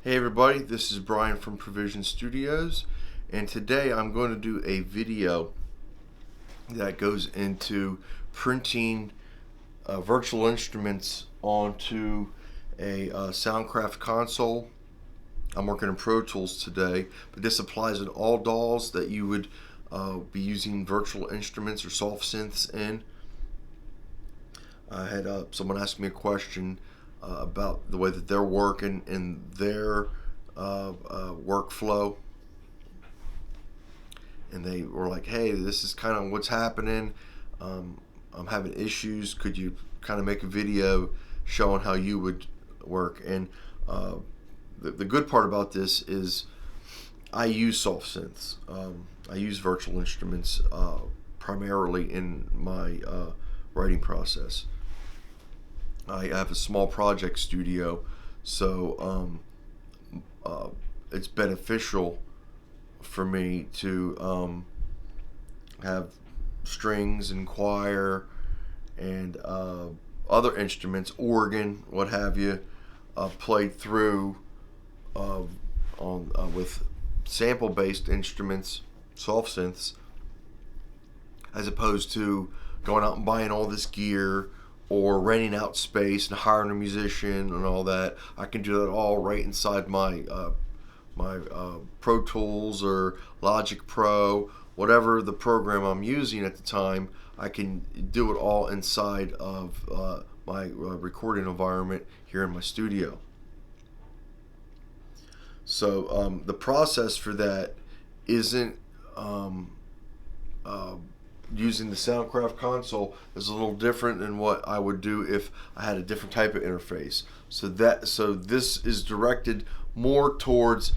Hey everybody, this is Brian from Provision Studios, and today I'm going to do a video that goes into printing virtual instruments onto a Soundcraft console. I'm working in Pro Tools today, but this applies in all DAWs that you would be using virtual instruments or soft synths in. I had someone ask me a question about the way that they're working in their workflow, and they were like, "Hey, this is kind of what's happening. I'm having issues. Could you kind of make a video showing how you would work?" And the good part about this is I use soft synths. I use virtual instruments primarily in my writing process. I have a small project studio, so it's beneficial for me to have strings and choir and other instruments, organ, what have you, played through with sample-based instruments, soft synths, as opposed to going out and buying all this gear or renting out space and hiring a musician and all that. I can do that all right inside my Pro Tools or Logic Pro, whatever the program I'm using at the time. I can do it all inside of my recording environment here in my studio. So the process for that isn't using the Soundcraft console is a little different than what I would do if I had a different type of interface. So this is directed more towards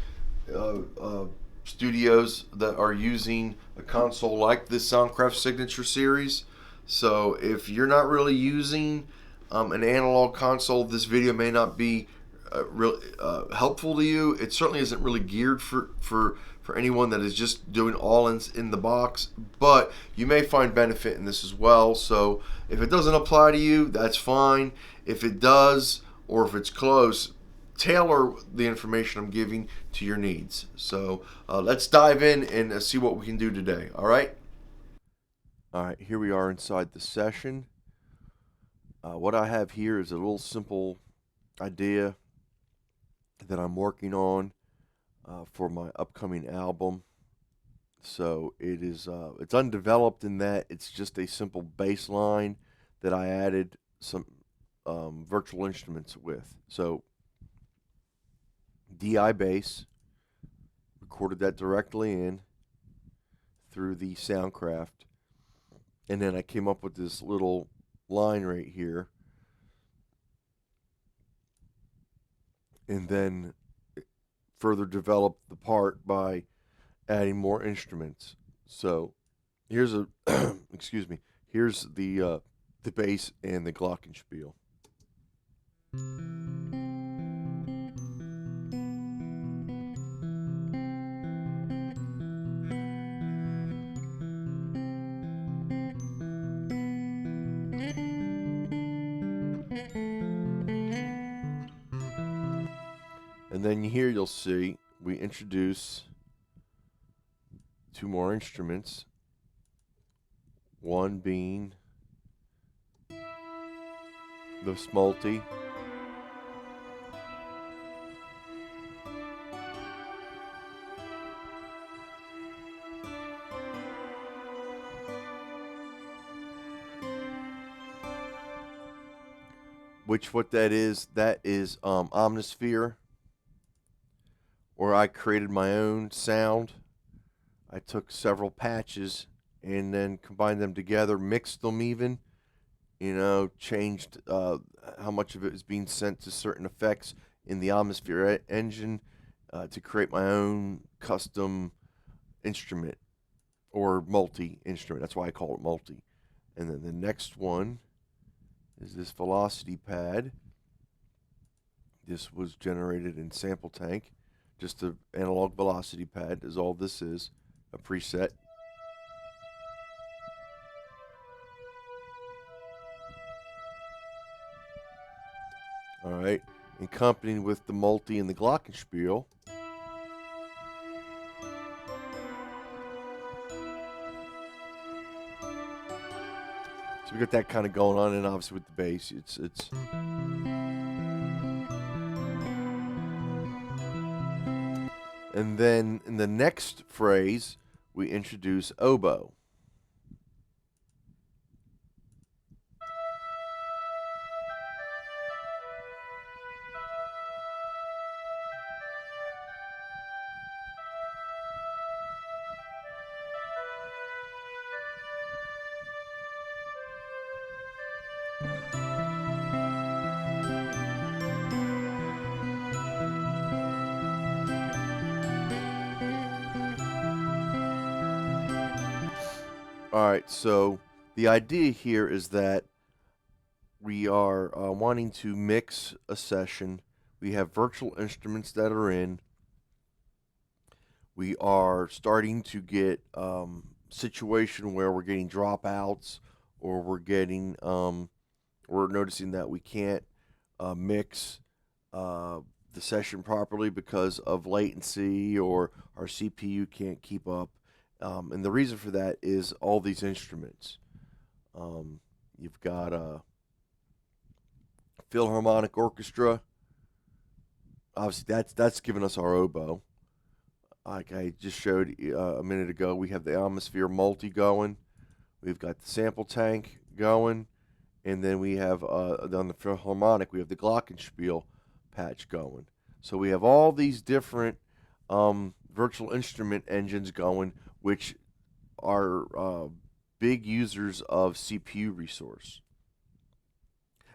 studios that are using a console like this Soundcraft Signature Series. So if you're not really using an analog console, this video may not be really helpful to you. It certainly isn't really geared for anyone that is just doing all in the box, but you may find benefit in this as well. So if it doesn't apply to you, that's fine. If it does, or if it's close, tailor the information I'm giving to your needs. So let's dive in and see what we can do today. All right, here we are inside the session. What I have here is a little simple idea that I'm working on for my upcoming album. So it is it's undeveloped in that it's just a simple bass line that I added some virtual instruments with. So DI bass, recorded that directly in through the Soundcraft, and then I came up with this little line right here, and then further developed the part by adding more instruments. So here's a excuse me. Here's the bass and the glockenspiel. And then here you'll see we introduce two more instruments, one being the multi, which what that is Omnisphere, where I created my own sound. I took several patches and then combined them together, mixed them even, changed how much of it is being sent to certain effects in the Omnisphere engine to create my own custom instrument, or multi-instrument. That's why I call it multi. And then the next one is this velocity pad. This was generated in Sample Tank. Just an analog velocity pad is all this is, a preset. All right. accompanied with the multi and the glockenspiel. So we got that kind of going on, and obviously with the bass, it's. And then in the next phrase, we introduce oboe. All right, so the idea here is that we are wanting to mix a session. We have virtual instruments that are in. We are starting to get situation where we're getting dropouts, or we're noticing that we can't mix the session properly because of latency, or our CPU can't keep up. And the reason for that is all these instruments. You've got a Philharmonic Orchestra. Obviously, that's giving us our oboe. Like I just showed a minute ago, we have the Atmosphere Multi going. We've got the Sample Tank going. And then we have, on the Philharmonic, we have the Glockenspiel patch going. So we have all these different virtual instrument engines going, which are big users of CPU resource.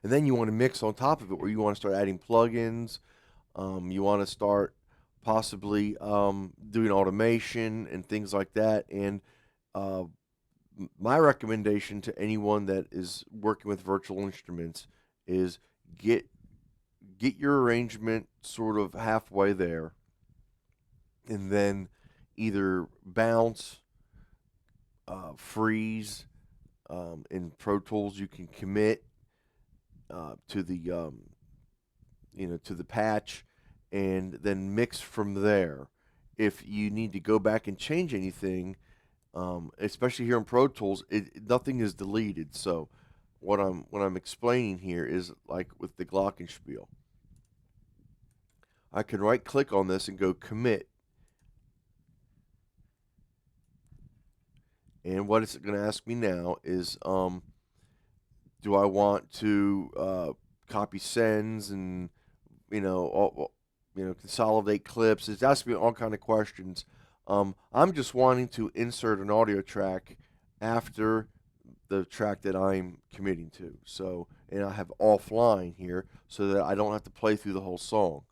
And then you want to mix on top of it, where you want to start adding plugins. You want to start possibly doing automation and things like that. And my recommendation to anyone that is working with virtual instruments is get your arrangement sort of halfway there, and then either bounce, freeze. In Pro Tools, you can commit to the to the patch, and then mix from there. If you need to go back and change anything, especially here in Pro Tools, nothing is deleted. So what I'm explaining here is like with the Glockenspiel. I can right click on this and go commit. And what it's going to ask me now is, do I want to copy sends and consolidate clips? It's asking me all kind of questions. I'm just wanting to insert an audio track after the track that I'm committing to. So, and I have offline here so that I don't have to play through the whole song.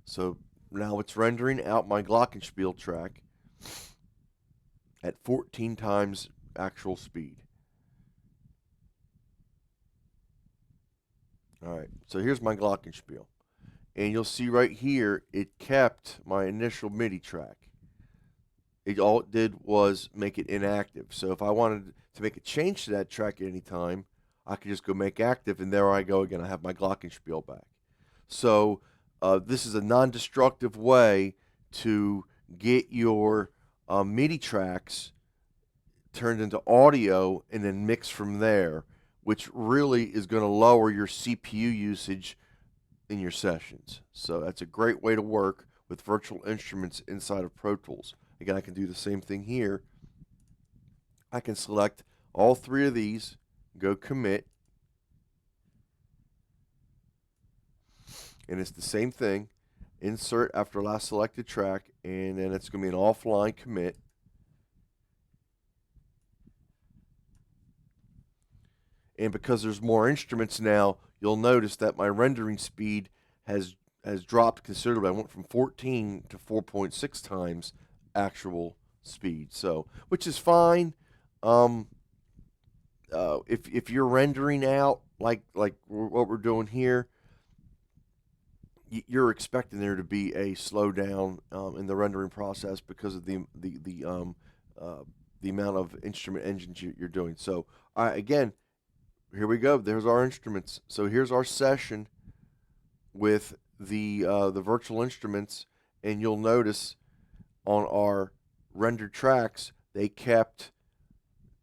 So now it's rendering out my Glockenspiel track at 14 times actual speed. All right, so here's my Glockenspiel. And you'll see right here, it kept my initial MIDI track. All it did was make it inactive. So if I wanted to make a change to that track at any time, I could just go make active, and there I go again. I have my Glockenspiel back. So this is a non-destructive way to get your MIDI tracks turned into audio and then mix from there, which really is going to lower your CPU usage in your sessions. So that's a great way to work with virtual instruments inside of Pro Tools. Again, I can do the same thing here. I can select all three of these, go commit, and it's the same thing. Insert after last selected track, and then it's going to be an offline commit. And because there's more instruments now, you'll notice that my rendering speed has dropped considerably. I went from 14 to 4.6 times actual speed, so which is fine. If you're rendering out like what we're doing here, you're expecting there to be a slowdown in the rendering process because of the amount of instrument engines you're doing. So again, here we go. There's our instruments. So here's our session with the virtual instruments, and you'll notice on our rendered tracks they kept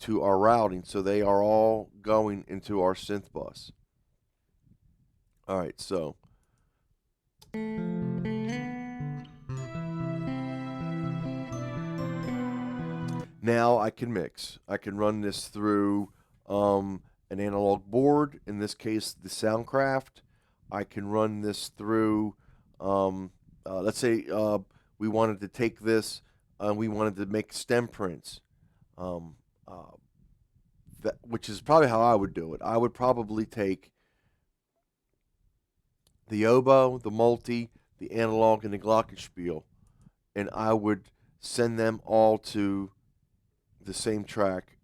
to our routing, so they are all going into our synth bus. All right, so now I can mix. I can run this through an analog board, in this case the Soundcraft. I can run this through, let's say we wanted to take this, we wanted to make stem prints, um, uh, which is probably how I would do it. I would probably take the oboe, the multi, the analog, and the glockenspiel, and I would send them all to the same track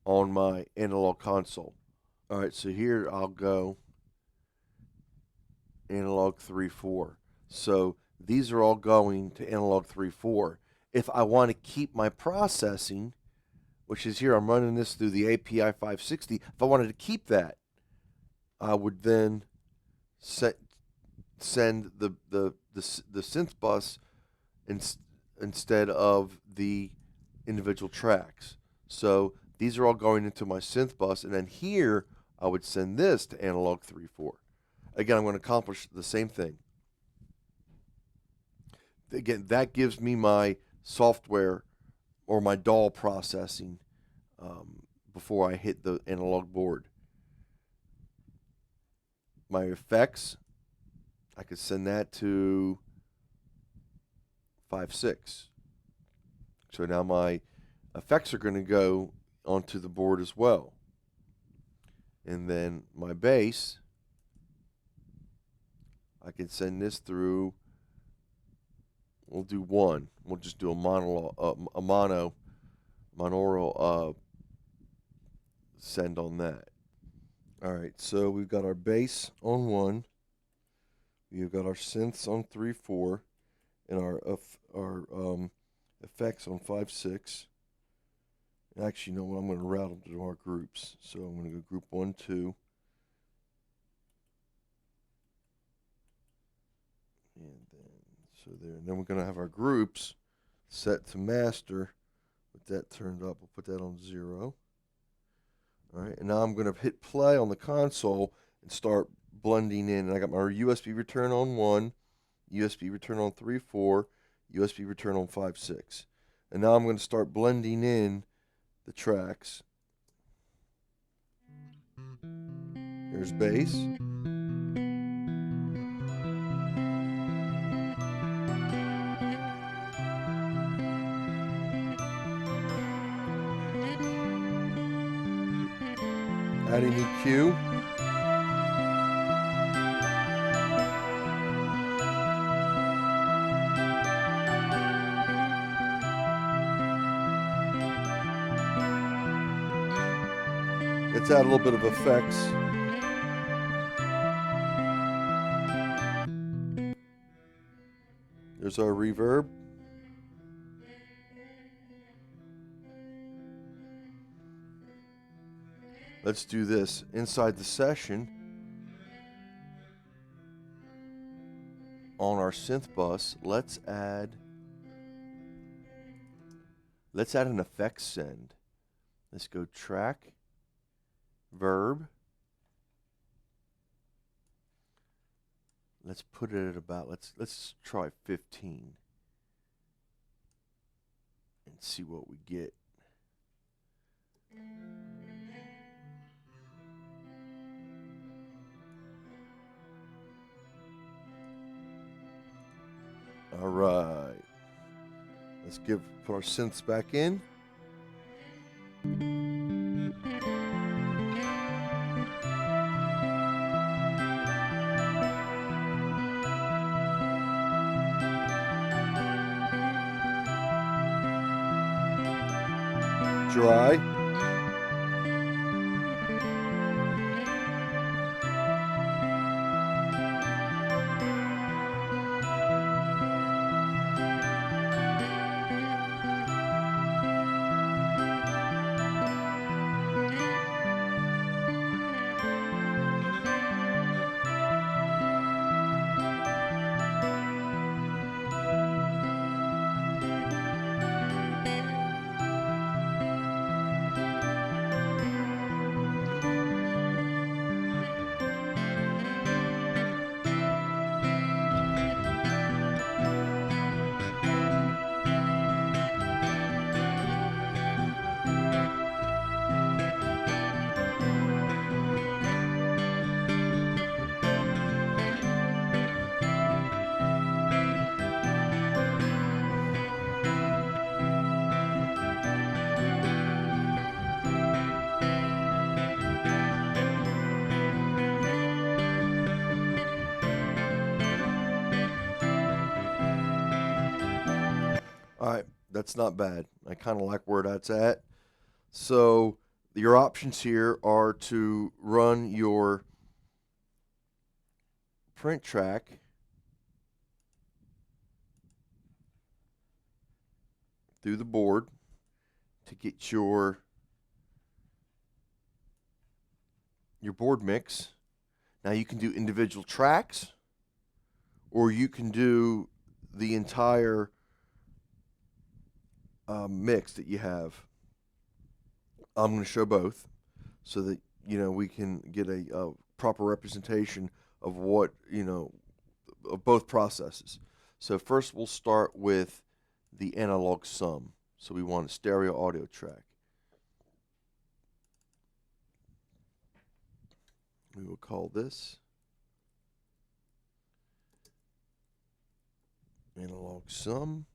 on my analog console. All right, so here I'll go analog 3/4. So these are all going to analog 3/4. If I want to keep my processing, which is here, I'm running this through the API 560. If I wanted to keep that, I would then send the synth bus instead of the individual tracks. So these are all going into my synth bus, and then here I would send this to analog 3/4. Again, I'm going to accomplish the same thing. Again, that gives me my software or my DAW processing before I hit the analog board. My effects, I could send that to 5.6. So now my effects are going to go onto the board as well. And then my bass, I can send this through. We'll do one. We'll just do a monaural send on that. All right, so we've got our bass on 1. We've got our synths on 3/4, and our effects on 5/6. Actually, you know what? I'm going to route them to our groups. So I'm going to go group 1, 2. And then, so there. And then we're going to have our groups set to master. With that turned up, we'll put that on 0. All right, and now I'm going to hit play on the console and start blending in. And I got my USB return on 1, USB return on 3/4, USB return on 5/6. And now I'm going to start blending in the tracks. There's bass. Adding EQ. Let's add a little bit of effects. There's our reverb. Let's do this inside the session on our synth bus. Let's add an effects send. Let's go track, verb. Let's put it at about, let's try 15 and see what we get. All right. Let's put our synths back in. Dry. All right, that's not bad. I kind of like where that's at. So your options here are to run your print track through the board to get your board mix. Now you can do individual tracks, or you can do the entire mix that you have. I'm going to show both so that we can get a proper representation of what of both processes. So first we'll start with the analog sum. So we want a stereo audio track. We will call this analog sum.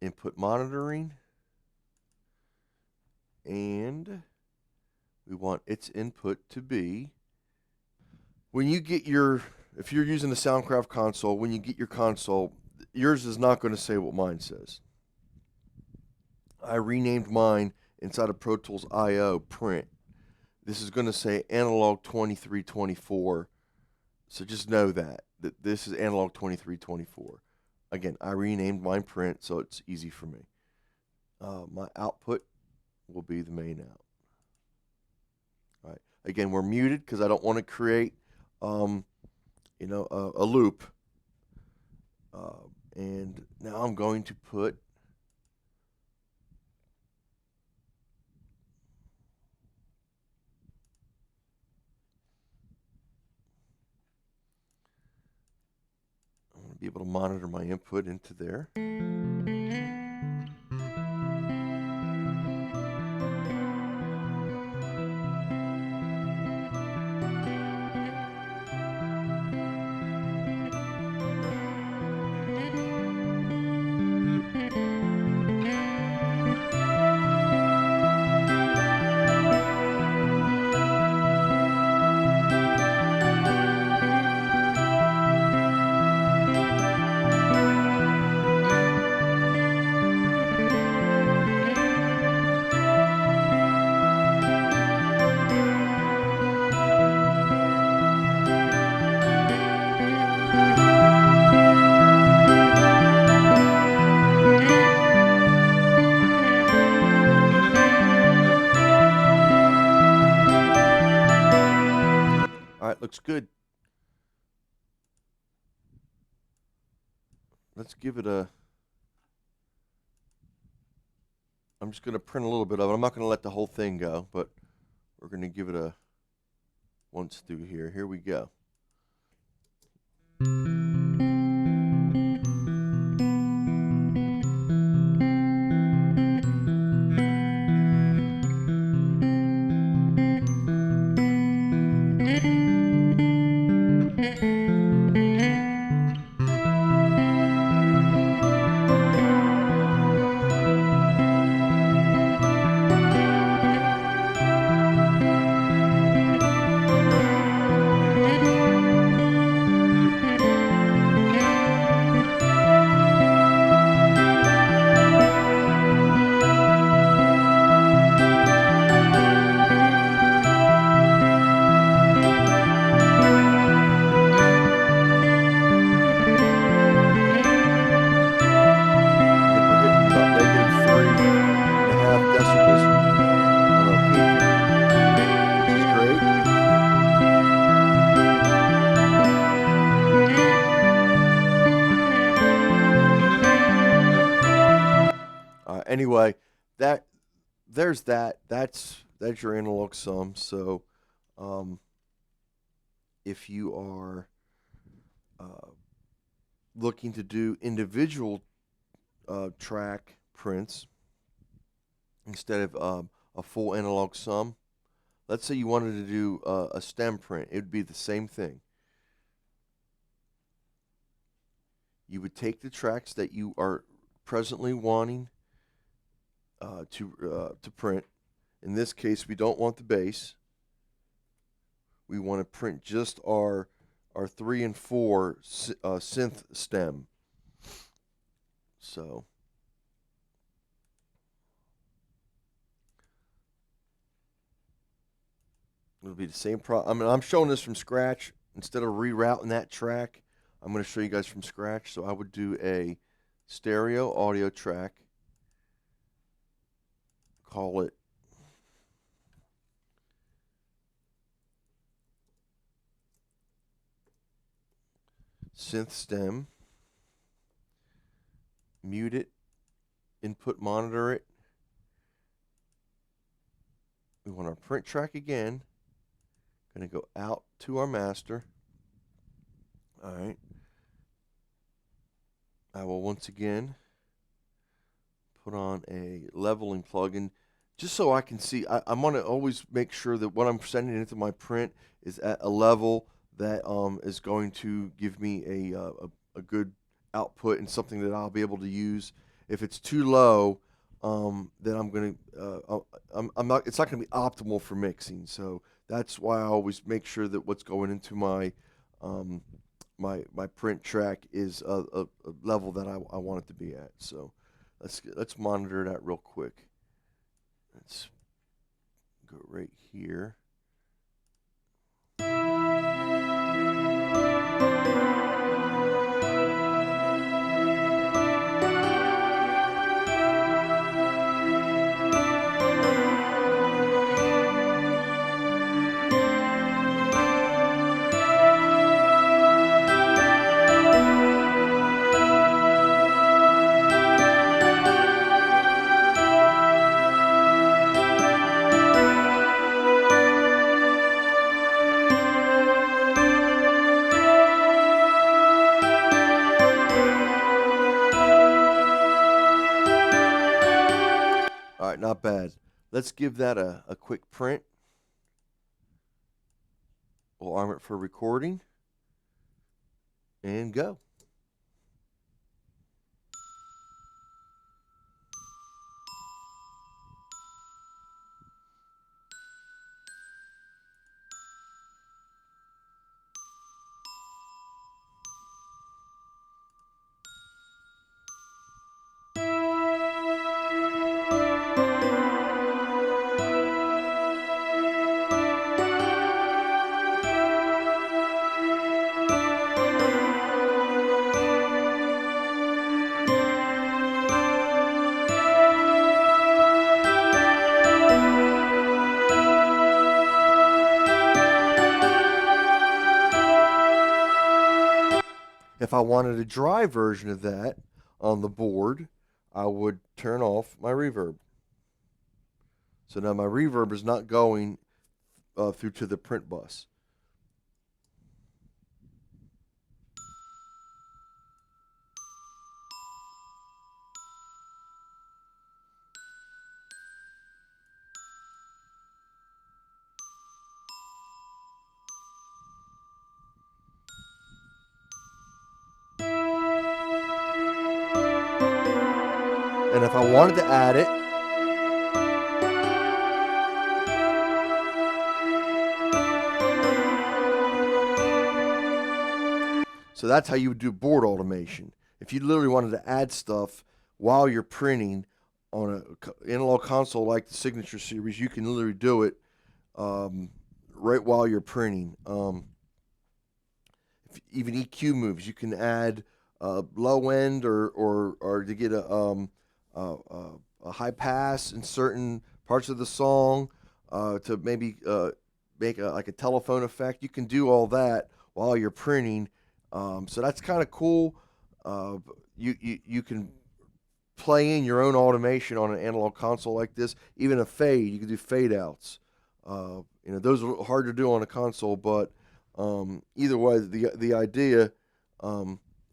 Input monitoring. And we want its input to be, when you get if you're using the Soundcraft console, when you get your console, yours is not going to say what mine says. I renamed mine inside of Pro Tools IO print. This is going to say analog 2324. So just know that this is analog 2324. Again, I renamed mine print, so it's easy for me. My output will be the main out. All right. Again, we're muted because I don't want to create, a loop. And now I'm going to put I'm going to be able to monitor my input into there. All right, looks good. Let's give it I'm just going to print a little bit of it. I'm not going to let the whole thing go, but we're going to give it a once through here. Here we go. Anyway, there's that. That's your analog sum. So, if you are looking to do individual track prints instead of a full analog sum, let's say you wanted to do a stem print, it would be the same thing. You would take the tracks that you are presently wanting to print. In this case, we don't want the bass. We want to print just our our 3 and 4 synth stem. So it'll be the same I mean, I'm showing this from scratch. Instead of rerouting that track, I'm going to show you guys from scratch. So I would do a stereo audio track. Call it synth stem. Mute it. Input monitor it. We want our print track again. Going to go out to our master. All right. I will once again put on a leveling plugin just so I can see. I want to always make sure that what I'm sending into my print is at a level that is going to give me a good output and something that I'll be able to use. If it's too low, then I'm going to I'm not. It's not going to be optimal for mixing. So that's why I always make sure that what's going into my my print track is a level that I want it to be at. So let's monitor that real quick. Let's go right here. All right, not bad. Let's give that a quick print. We'll arm it for recording and go. If I wanted a dry version of that on the board, I would turn off my reverb. So now my reverb is not going through to the print bus. And if I wanted to add it, so that's how you would do board automation. If you literally wanted to add stuff while you're printing on an analog console like the Signature Series, you can literally do it right while you're printing. Even EQ moves, you can add low end or to get a high pass in certain parts of the song, to maybe make like a telephone effect. You can do all that while you're printing. So that's kind of cool. You can play in your own automation on an analog console like this. Even a fade, you can do fade outs. Those are hard to do on a console, but either way, the idea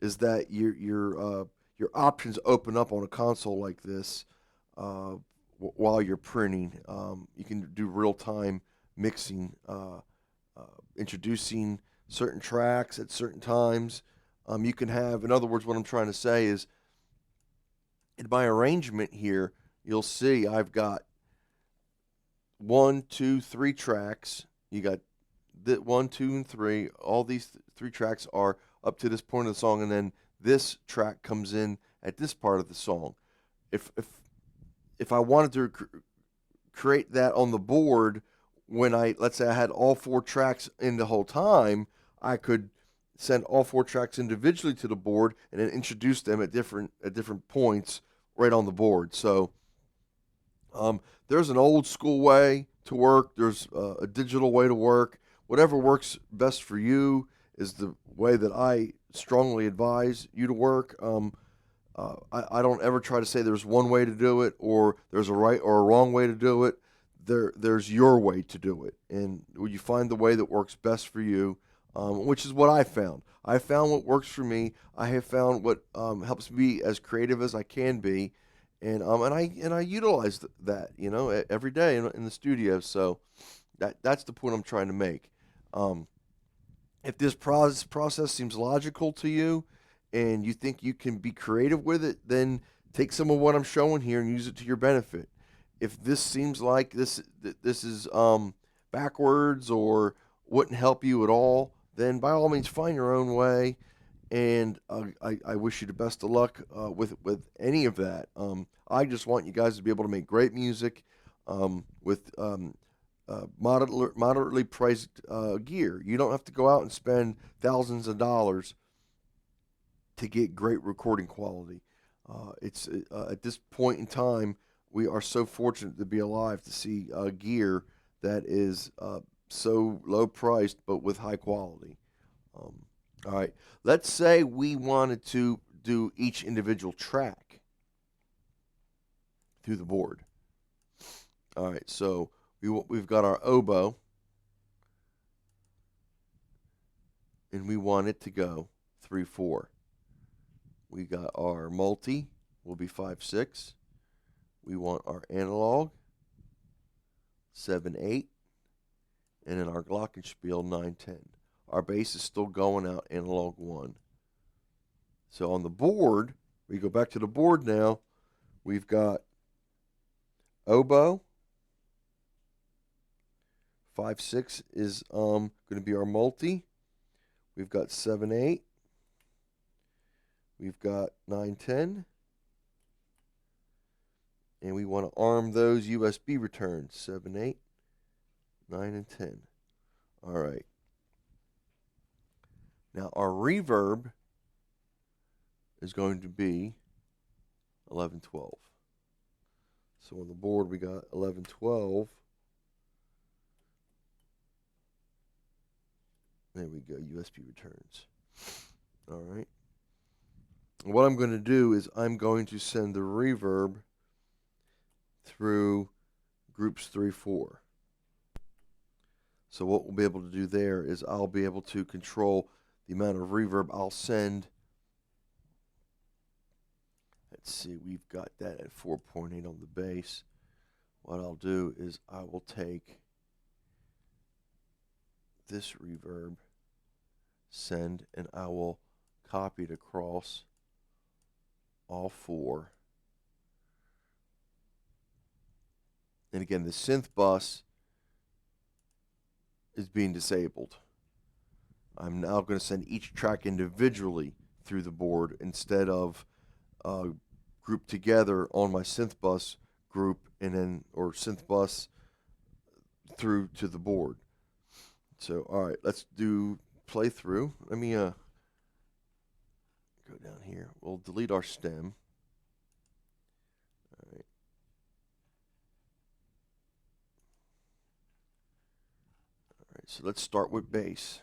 is that your options open up on a console like this while you're printing. You can do real time mixing, introducing certain tracks at certain times. You can have, in other words, what I'm trying to say is, in my arrangement here, you'll see I've got 1, 2, 3 tracks. You got 1, 2, and 3. All these three tracks are up to this point of the song, and then this track comes in at this part of the song. If I wanted to create that on the board, when let's say I had all four tracks in the whole time, I could send all four tracks individually to the board and then introduce them at different points right on the board. So there's an old school way to work. There's a digital way to work. Whatever works best for you is the way that I strongly advise you to work. I don't ever try to say there's one way to do it or there's a right or a wrong way to do it. There's your way to do it, and you find the way that works best for you, which is what I found. I found what works for me. I have found what helps me as creative as I can be, and I utilize that every day in the studio. So that's the point I'm trying to make. If this process seems logical to you, and you think you can be creative with it, then take some of what I'm showing here and use it to your benefit. If this seems like this is backwards or wouldn't help you at all, then by all means find your own way. And I wish you the best of luck with any of that. I just want you guys to be able to make great music with moderately priced gear. You don't have to go out and spend thousands of dollars to get great recording quality. It's at this point in time, we are so fortunate to be alive to see gear that is so low priced but with high quality. All right, let's say we wanted to do each individual track through the board. All right, so we've got our oboe, and we want it to go 3/4. We got our multi, will be 5/6. We want our analog, 7/8. And then our glockenspiel, 9/10. Our bass is still going out analog 1. So on the board, we go back to the board now. We've got oboe, 5/6 is going to be our multi. We've got 7/8. We've got 9/10. And we want to arm those USB returns, 7/8, 9, and 10. All right. Now our reverb is going to be 11/12. So on the board we got 11/12. There we go, USB returns. All right. What I'm going to do is I'm going to send the reverb through groups 3/4. So what we'll be able to do there is I'll be able to control the amount of reverb I'll send. Let's see, we've got that at 4.8 on the bass. What I'll do is I will take this reverb, send, and I will copy it across all four. And again, the synth bus is being disabled. I'm now going to send each track individually through the board instead of grouped together on my synth bus group and then or synth bus through to the board. So all right, let's do playthrough. Let me go down here. We'll delete our stem. All right. All right, so let's start with bass.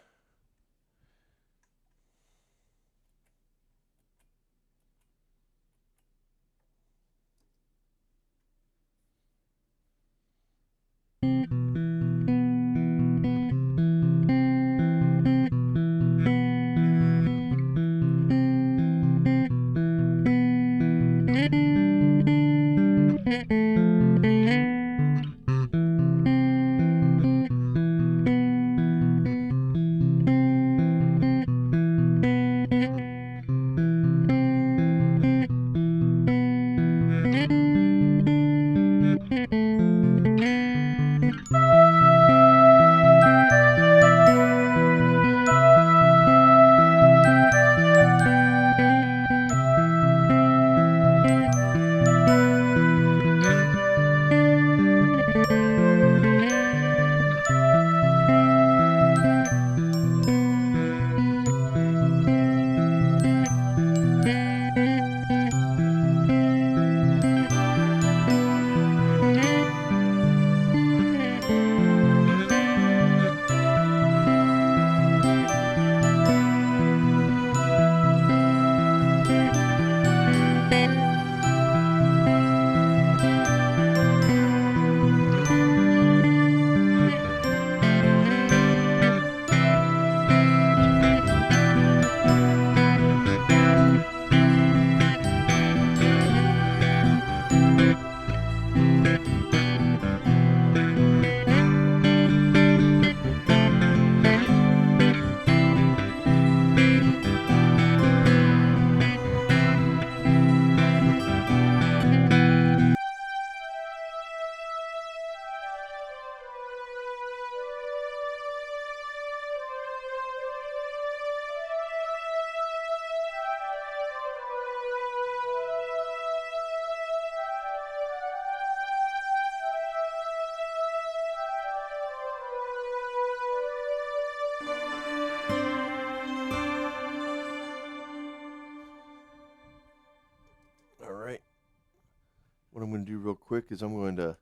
I'm going to do real quick is I'm going to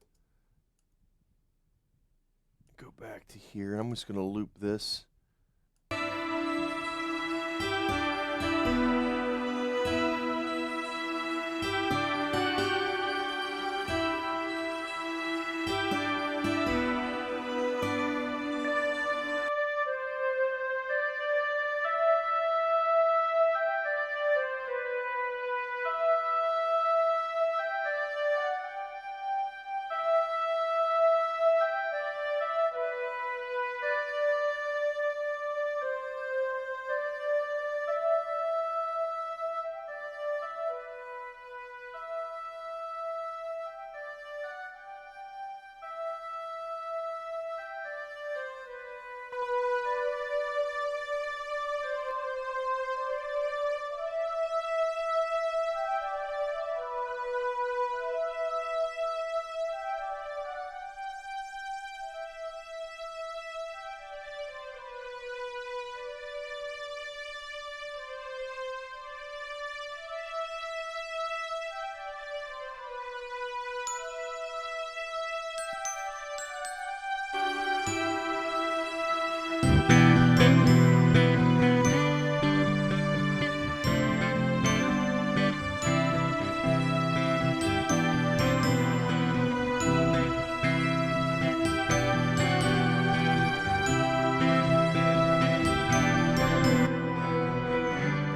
go back to here, and I'm just going to loop this.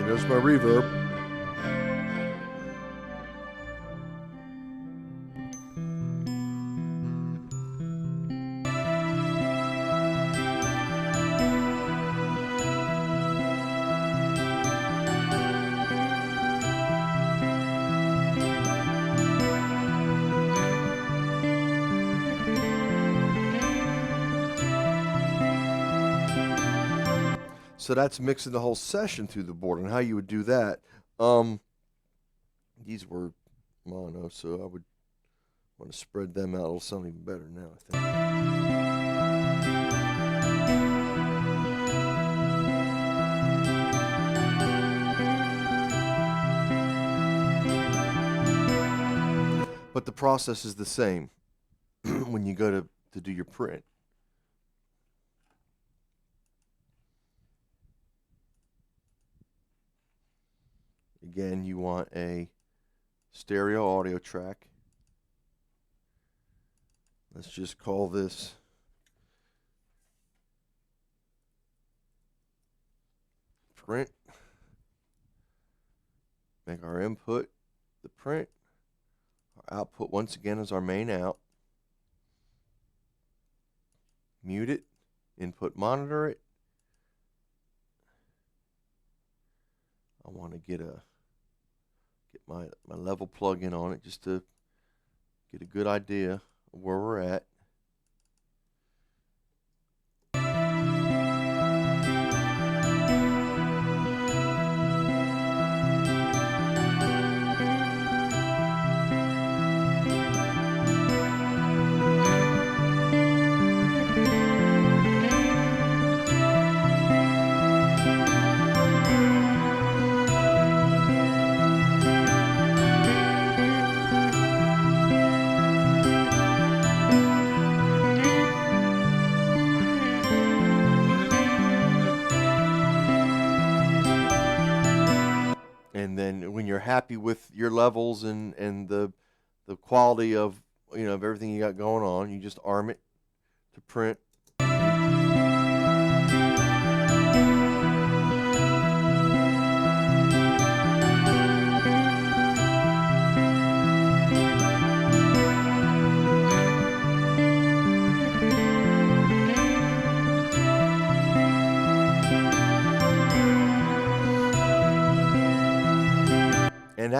There's my reverb. So that's mixing the whole session through the board, and how you would do that. These were mono, so I would want to spread them out. It'll sound even better now, I think. But the process is the same when you go to do your print. Again, you want a stereo audio track. Let's just call this print. Make our input the print. Our output, once again, is our main out. Mute it. Input monitor it. I want to get my level plug-in on it just to get a good idea of where we're at. And then when you're happy with your levels and the quality of of everything you got going on, you just arm it to print. And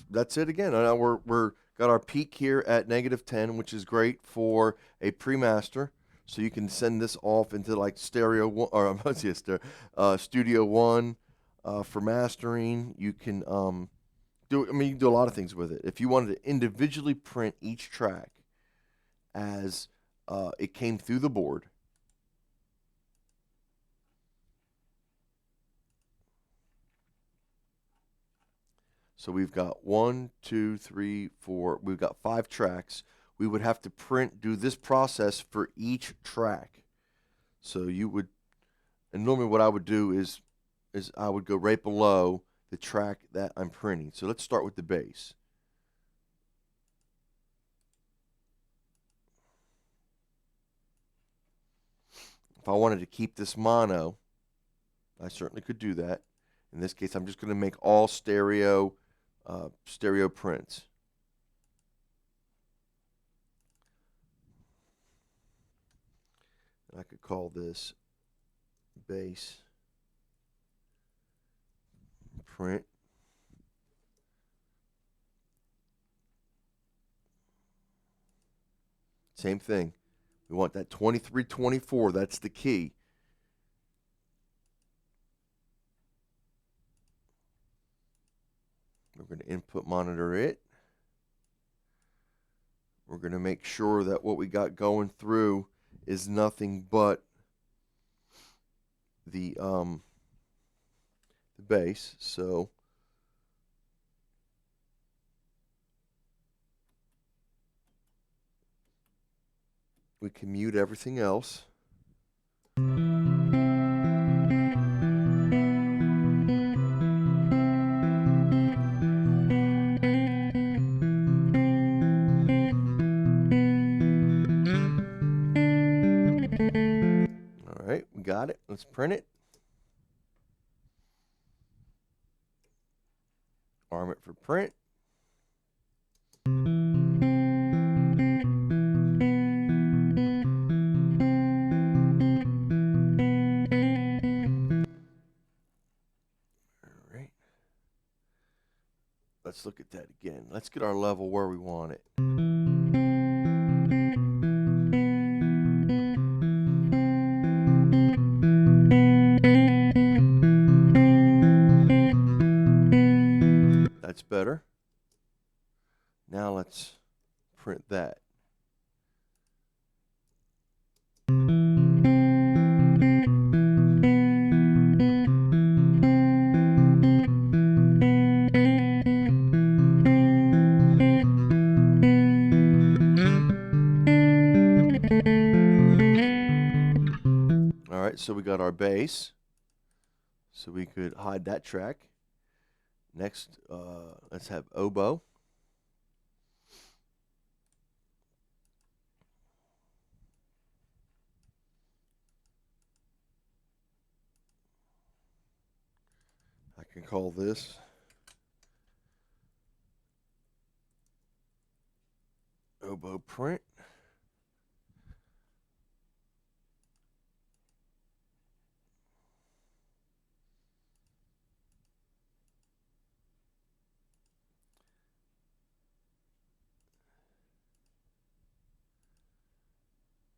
that's it again. We're got our peak here at -10, which is great for a pre-master. So you can send this off into like stereo one, or Studio One for mastering. You can you can do a lot of things with it. If you wanted to individually print each track as it came through the board. So we've got 1, 2, 3, 4. We've got 5 tracks. We would have to do this process for each track. So you would, and normally what I would do is I would go right below the track that I'm printing. So let's start with the bass. If I wanted to keep this mono, I certainly could do that. In this case, I'm just going to make all stereo prints. And I could call this bass print. Same thing. We want that 2324. That's the key. We're going to input monitor it. We're going to make sure that what we got going through is nothing but the bass. So we can mute everything else. All right, we got it. Let's print it. Arm it for print. All right. Let's look at that again. Let's get our level where we want it. That's better. Now let's print that. All right, so we got our bass. So we could hide that track. Next, let's have oboe. I can call this oboe print.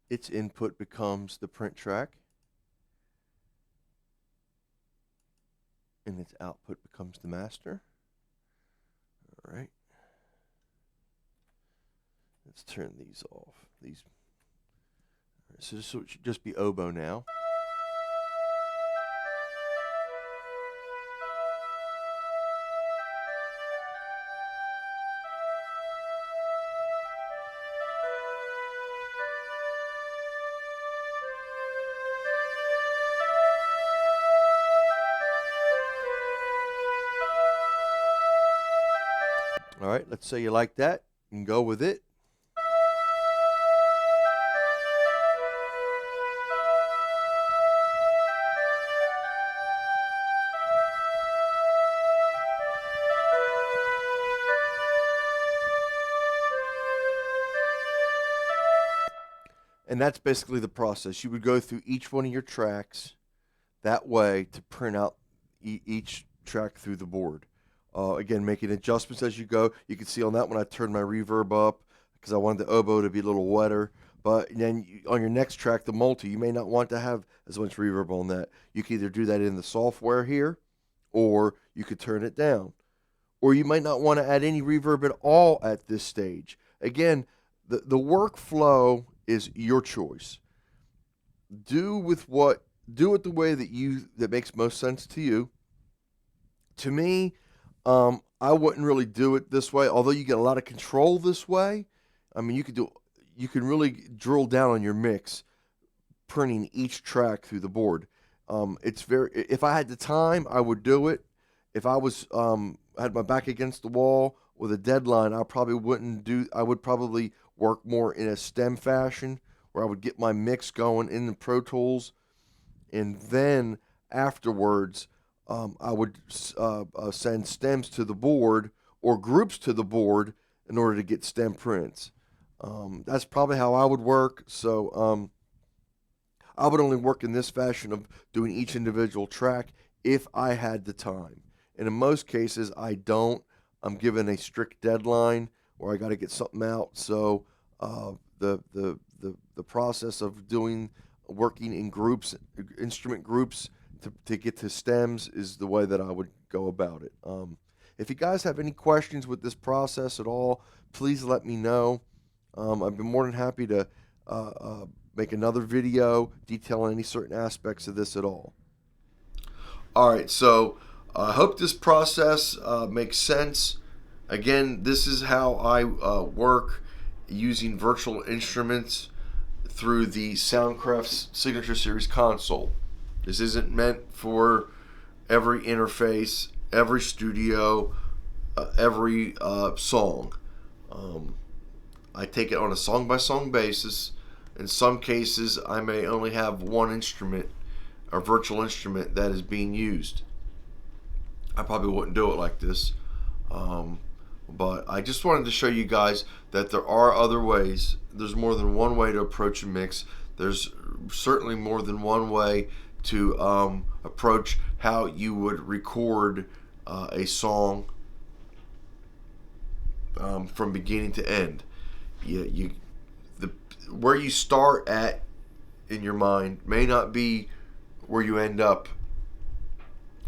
Its input becomes the print track, and its output becomes the master. All right. Let's turn these off. These. All right, so this should just be oboe now. All right, let's say you like that and go with it. And that's basically the process. You would go through each one of your tracks that way to print out each track through the board. Again, making adjustments as you go. You can see on that one I turned my reverb up because I wanted the oboe to be a little wetter. But then on your next track, the multi, you may not want to have as much reverb on that. You can either do that in the software here, or you could turn it down. Or you might not want to add any reverb at all at this stage. Again, the workflow is your choice. Do it the way that makes most sense to you. To me, I wouldn't really do it this way, although you get a lot of control this way. I mean, you can really drill down on your mix, printing each track through the board. If I had the time, I would do it. If I was had my back against the wall with a deadline, I probably wouldn't do. I would probably work more in a stem fashion, where I would get my mix going in the Pro Tools, and then afterwards, I would send stems to the board or groups to the board in order to get stem prints. That's probably how I would work. So I would only work in this fashion of doing each individual track if I had the time. And in most cases, I don't. I'm given a strict deadline where I got to get something out. So the process of working in groups, instrument groups, to get to stems is the way that I would go about it. If you guys have any questions with this process at all, please let me know. I've been more than happy to make another video detailing any certain aspects of this at all. All right, so I hope this process makes sense. Again, this is how I work using virtual instruments through the Soundcraft's Signature Series console. This isn't meant for every interface, every studio, every song. I take it on a song-by-song basis. In some cases, I may only have one instrument or virtual instrument that is being used. I probably wouldn't do it like this. But I just wanted to show you guys that there are other ways. There's more than one way to approach a mix. There's certainly more than one way to approach how you would record a song from beginning to end. Where you start at in your mind may not be where you end up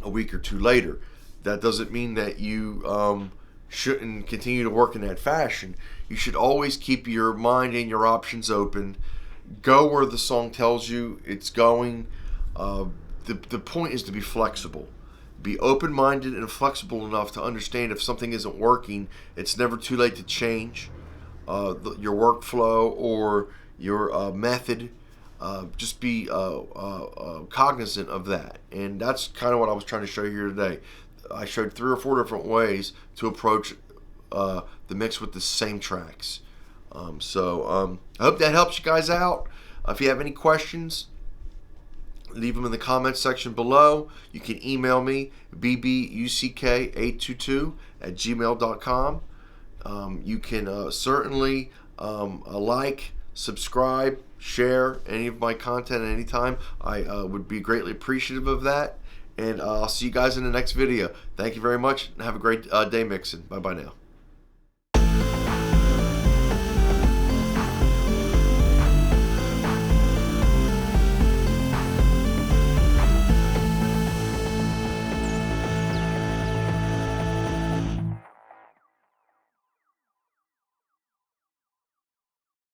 a week or two later. That doesn't mean that you shouldn't continue to work in that fashion. You should always keep your mind and your options open. Go where the song tells you it's going. The point is to be flexible. Be open-minded and flexible enough to understand if something isn't working, it's never too late to change your workflow or your method. Just be cognizant of that. And that's kind of what I was trying to show you here today. I showed 3 or 4 different ways to approach the mix with the same tracks. I hope that helps you guys out. If you have any questions, leave them in the comments section below. You can email me, bbuck822@gmail.com. You can certainly like, subscribe, share any of my content at any time. I would be greatly appreciative of that. And I'll see you guys in the next video. Thank you very much, and have a great day mixing. Bye-bye now.